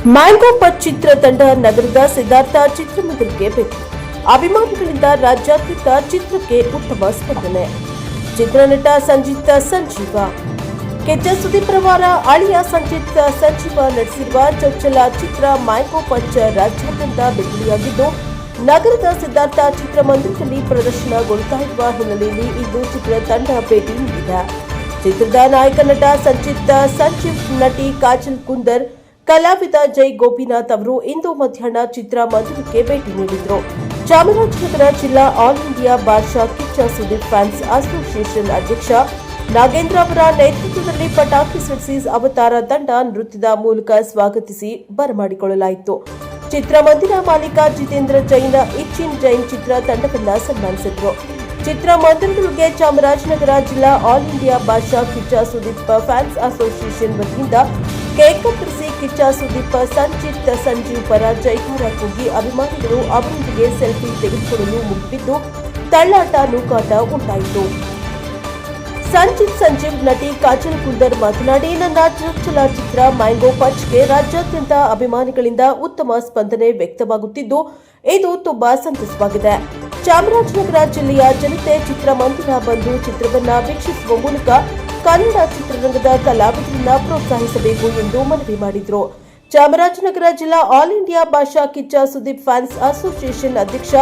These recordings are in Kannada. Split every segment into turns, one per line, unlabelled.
ಮ್ಯಾಂಗೋ ಪಚ್ ಚಿತ್ರತಂಡ ನಗರದ ಸಿದ್ಧಾರ್ಥ ಚಿತ್ರಮಂದಿರಕ್ಕೆ ಭೇಟಿ. ಅಭಿಮಾನಿಗಳಿಂದ ರಾಜ್ಯಾದ್ಯಂತ ಚಿತ್ರಕ್ಕೆ ಉತ್ತಮ ಸ್ಪಂದನೆ. ಚಿತ್ರನಟ ಸಂಜಿತ್ ಸಂಜೀವ. ಕೆಚ್ಚ ಸುದೀಪ್ ರವರ ಅಳಿಯ ಸಂಜಿತ್ ಸಂಜೀವ ನಡೆಸಿರುವ ಚೊಚ್ಚಲ ಚಿತ್ರ ಮ್ಯಾಂಗೋ ಪಚ್ ರಾಜ್ಯಾದ್ಯಂತ ಬಿಡುಗಡೆಯಾಗಿದ್ದು, ನಗರದ ಸಿದ್ಧಾರ್ಥ ಚಿತ್ರಮಂದಿರದಲ್ಲಿ ಪ್ರದರ್ಶನಗೊಳ್ಳುತ್ತಾ ಇರುವ ಹಿನ್ನೆಲೆಯಲ್ಲಿ ಇಂದು ಚಿತ್ರತಂಡ ಭೇಟಿ ನೀಡಿದೆ. ಚಿತ್ರದ ನಾಯಕ ನಟ ಸಂಜಿತ್ ಸಂಜೀವ್, ನಟಿ ಕಾಜಲ್ ಕುಂದರ್, ಕಲಾವಿದ ಜೈ ಗೋಪಿನಾಥ್ ಅವರು ಇಂದು ಮಧ್ಯಾಹ್ನ ಚಿತ್ರಮಂದಿರಕ್ಕೆ ಭೇಟಿ ನೀಡಿದರು. ಚಾಮರಾಜನಗರ ಜಿಲ್ಲಾ All India Badshah Kichcha Sudeep fans association ಅಧ್ಯಕ್ಷ ನಾಗೇಂದ್ರ ಅವರ ನೇತೃತ್ವದಲ್ಲಿ ಪಟಾಕಿ ಸಿಡಿಸಿ ಅವತಾರ ತಂಡ ನೃತ್ಯದ ಮೂಲಕ ಸ್ವಾಗತಿಸಿ ಬರಮಾಡಿಕೊಳ್ಳಲಾಯಿತು. ಚಿತ್ರಮಂದಿರ ಮಾಲೀಕ ಜಿತೇಂದ್ರ ಜೈನ್, ಇಚ್ಚಿನ್ ಜೈನ್ ಚಿತ್ರ ತಂಡವನ್ನು ಸನ್ಮಾನಿಸಿದರು. ಚಿತ್ರಮಂದಿರದೊಳಗೆ ಚಾಮರಾಜನಗರ ಜಿಲ್ಲಾ All India Badshah Kichcha Sudeep fans association ವತಿಯಿಂದ ಕೇಕ್ ಕತ್ತರಿಸಿ ಕಿಚ್ಚ ಸುದೀಪ್ ಸಂಜಿತ್ ಸಂಜೀವ್ ಪರ ಜೈಕಾರ ಕೂಗಿ ಅಭಿಮಾನಿಗಳು ಅವರೊಂದಿಗೆ ಸೆಲ್ಫಿ ತೆಗೆದುಕೊಳ್ಳಲು ಮುಗಿಬಿದ್ದು ತಳ್ಳಾಟ ನೂಕಾಟ ಉಂಟಾಯಿತು. ಸಂಜಿತ್ ಸಂಜೀವ್, ನಟಿ ಕಾಜಲ್ ಕುಂದರ್ ಮಾತನಾಡಿ, ನನ್ನ ಚೊಚ್ಚಲ ಚಿತ್ರ ಮ್ಯಾಂಗೋ ಪಚ್ಗೆ ರಾಜ್ಯಾದ್ಯಂತ ಅಭಿಮಾನಿಗಳಿಂದ ಉತ್ತಮ ಸ್ಪಂದನೆ ವ್ಯಕ್ತವಾಗುತ್ತಿದ್ದು, ಇದು ತುಂಬಾ ಸಂತಸವಾಗಿದೆ. ಚಾಮರಾಜನಗರ ಜಿಲ್ಲೆಯ ಜನತೆ ಚಿತ್ರಮಂದಿರ ಬಂದು ಚಿತ್ರವನ್ನು ವೀಕ್ಷಿಸುವ ಮೂಲಕ ಕನ್ನಡ ಚಿತ್ರರಂಗದ ಕಲಾವಿದರನ್ನ ಪ್ರೋತ್ಸಾಹಿಸಬೇಕು ಎಂದು ಮನವಿ ಮಾಡಿದರು. ಚಾಮರಾಜನಗರ ಜಿಲ್ಲಾ All India Badshah Kichcha Sudeep fans association ಅಧ್ಯಕ್ಷ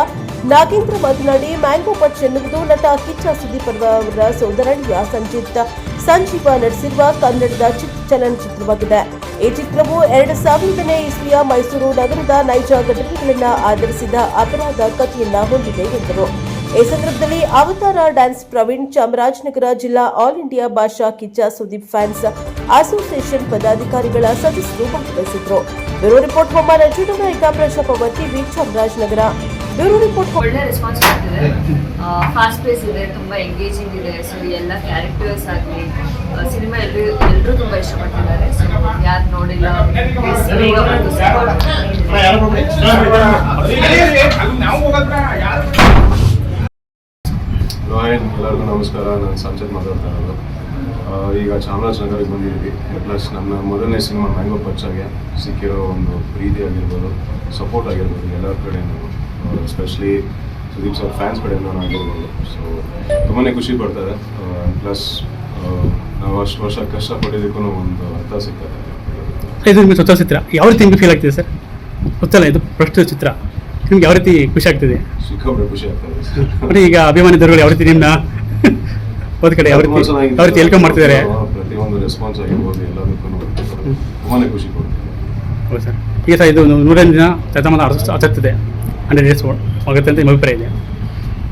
ನಾಗೇಂದ್ರ ಮಾತನಾಡಿ, ಮ್ಯಾಂಗೋ ಪಚ್ ಎನ್ನುವುದು ನಟ ಕಿಚ್ಚ ಸುದೀಪ್ ಅವರ ಸೋದರಳಿಯ ಸಂಜಿತ್ ಸಂಜೀವ ನಡೆಸಿರುವ ಕನ್ನಡದ ಚಲನಚಿತ್ರವಾಗಿದೆ. ಈ ಚಿತ್ರವು 2000ನೇ ಇಸ್ವಿಯ ಮೈಸೂರು ನಗರದ ನೈಜ ಘಟನೆಗಳನ್ನು ಆಧರಿಸಿದ ಅಪರಾಧ ಕಥೆಯನ್ನ ಹೊಂದಿದೆ ಎಂದರು. ಈ ಸಂದರ್ಭದಲ್ಲಿ ಅವತಾರ ಡ್ಯಾನ್ಸ್ ಪ್ರವೀಣ್, ಚಾಮರಾಜನಗರ ಜಿಲ್ಲಾ All India Badshah Kichcha Sudeep fans association ಪದಾಧಿಕಾರಿಗಳ ಸದಸ್ಯರು ಭಾಗವಹಿಸಿದ್ರು. ಬ್ಯೂರೋ ರಿಪೋರ್ಟ್ ಹೊಮ್ಮಾನ ನಾಯಕ ಪ್ರಜಾಪವರ್ ಟಿವಿ, ಚಾಮರಾಜನಗರ. Bureau report.
ಒಳ್ಳೆ ರೆಸ್ಪಾನ್ಸ್ ಆಗ್ತಿದೆ, ಫಾಸ್ಟ್ ಪೇಸ್ ಇದೆ, ತುಂಬಾ ಎಂಗೇಜಿಂಗ್ ಇದೆ. ಸೊ ಎಲ್ಲ ಕ್ಯಾರೆಕ್ಟರ್ಸ್ ಆಗಲಿ ಸಿನಿಮಾ ಎಲ್ಲರೂ ತುಂಬಾ ಇಷ್ಟಪಡ್ತಿದ್ದಾರೆ. ಸೊ ಯಾರು ನೋಡಿಲ್ಲ
ಎಲ್ಲರಿಗೂ ನಮಸ್ಕಾರ. ನಾನು ಸಂಜಿತ್ ಮಾತಾಡ್ತಾ ಇರೋದು. ಈಗ ಚಾಮರಾಜನಗರಕ್ಕೆ ಬಂದಿದ್ದೀವಿ. ಪ್ಲಸ್ ನನ್ನ ಮೊದಲನೇ ಸಿನಿಮಾ ಮ್ಯಾಂಗೋ ಪಚ್ಚಾಗೆ ಸಿಕ್ಕಿರೋ ಒಂದು ಪ್ರೀತಿ ಆಗಿರ್ಬೋದು, ಸಪೋರ್ಟ್ ಆಗಿರ್ಬೋದು ಎಲ್ಲರ ಕಡೆಯೂ, ಎಸ್ಪೆಷಲಿ ಸುದೀಪ್ ಸರ್ ಫ್ಯಾನ್ಸ್ ಕಡೆಯಿಂದ ಆಗಿರ್ಬೋದು. ಸೊ ತುಂಬಾ ಖುಷಿ ಪಡ್ತಾರೆ. ಪ್ಲಸ್ ನಾವು ಅಷ್ಟು ವರ್ಷ ಕಷ್ಟಪಟ್ಟಿದ್ದಕ್ಕೂ ಒಂದು ಅರ್ಥ ಸಿಗ್ತದೆ.
ಇದು ನಿಮಗೆ ಸ್ವತಃ ಚಿತ್ರ ಯಾವ ರೀತಿ ನಿಮಗೆ ಫೀಲ್ ಆಗ್ತಿದೆ ಸರ್? ಗೊತ್ತಲ್ಲ, ಇದು ಪ್ರಸ್ತುತ ಚಿತ್ರ ನಿಮ್ಗೆ ಯಾವ ರೀತಿ ಖುಷಿ ಆಗ್ತಿದೆ?
ಸಿಕ್ಕಾಪಟ್ಟೆ ಖುಷಿ ಆಗ್ತದೆ.
ಬಟ್ ಈಗ ಅಭಿಮಾನಿ ದೊರೆಗಳು ಯಾವ ರೀತಿ ನಿಮ್ಮನ್ನ ಹೋದ ಕಡೆ ಯಾವ ರೀತಿ ವೆಲ್ಕಮ್ ಮಾಡ್ತಿದ್ದಾರೆ?
ಪ್ರತಿಯೊಂದು ರೆಸ್ಪಾನ್ಸ್ ಆಗಿರ್ಬೋದು ಎಲ್ಲದಕ್ಕೂ ತುಂಬಾ ಖುಷಿ ಕೊಡ್ತಾರೆ.
ಹೌದು ಸರ್. ಈಗ ಸರ್ ಇದು 100ನೇ ದಿನ ಶತಮಾನ ಆಚರಿಸ್ತಿದೆ, 100 ಡೇಸ್ ಆಗುತ್ತೆ ಅಂತ ನಿಮ್ಮ ಅಭಿಪ್ರಾಯ ಇದೆ?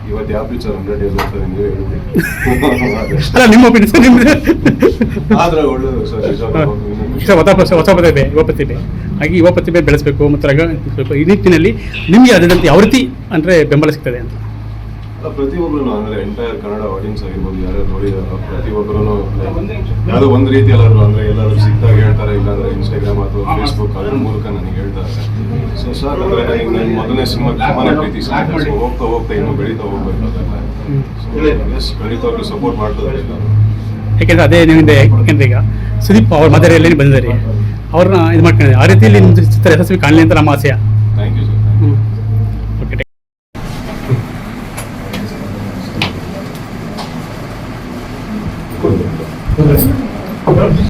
ಇವತ್ತು ಯಾವ ಪಿಕ್ಚರ್ 100 ಡೇಸ್ ಹೋಗ್ತದೆ ನೀವೇ ಹೇಳ್ತೀವಿ.
ಅಲ್ಲ, ನಿಮ್ಮ ಒಪಿನಿಯನ್ ಸರ್ ನಿಮ್ದು.
ಆದರೆ ಒಳ್ಳೆಯದು
ಸರ್, ಹೊಸ ಪ್ರತಿಭೆ, ಯುವ ಪ್ರತಿಭೆ ಹಾಗೆ ಯುವ ಪ್ರತಿಭೆ ಬೆಳೆಸಬೇಕು ಮತ್ತು ಈ ನಿಟ್ಟಿನಲ್ಲಿ ನಿಮಗೆ ಅದರಂತೆ ಯಾವ ರೀತಿ ಅಂದರೆ ಬೆಂಬಲ ಸಿಗ್ತದೆ ಅಂತ?
ಪ್ರತಿಯೊಬ್ಬರು ಅಂದರೆ ಎಂಟೈರ್ ಕನ್ನಡ ಆಡಿಯನ್ಸ್ ಆಗಿರ್ಬೋದು, ಯಾರ್ಯಾರು ನೋಡಿದಾರೋ ಪ್ರತಿಯೊಬ್ಬರೂ ಯಾವುದೋ ಒಂದು ರೀತಿ ಎಲ್ಲರೂ ಸಿಕ್ತಾಗ ಹೇಳ್ತಾರೆ, ಇಲ್ಲಾಂದರೆ ಇನ್ಸ್ಟಾಗ್ರಾಮ್ ಅಥವಾ ಫೇಸ್ಬುಕ್ ಅದ್ರ ಮೂಲಕ ನನಗೆ ಹೇಳ್ತಾರೆ. ಸೊ ಸರ್ ಅಂದರೆ ನನಗೆ ನನ್ನ ಮೊದಲನೇ ಸಿನಿಮಾ ತುಂಬಾ ಪ್ರೀತಿ ಸಿಗುತ್ತೆ. ಸೊ ಹೋಗ್ತಾ ಇನ್ನೂ ಬೆಳೀತಾ ಹೋಗ್ಬೇಕಾದ್ರೆ ಖಂಡಿತವಾಗ್ಲೂ ಸಪೋರ್ಟ್ ಮಾಡ್ತಾರೆ.
ಯಾಕೆಂದರೆ ಅದೇ ನಿಮ್ಮಿಂದ, ಯಾಕೆಂದರೆ ಈಗ ಸುದೀಪ್ ಅವ್ರ ಮದರಿಯಲ್ಲಿ ಬಂದಿದ್ದಾರೆ, ಅವ್ರನ್ನ ಇದು ಮಾಡ್ಕೊಂಡಿದ್ದಾರೆ. ಆ ರೀತಿಯಲ್ಲಿ ನಿಮ್ಮ ಚಿತ್ರ ಯಶಸ್ವಿ ಕಾಣಲಿ ಅಂತ ನಮ್ಮ ಆಸೆ.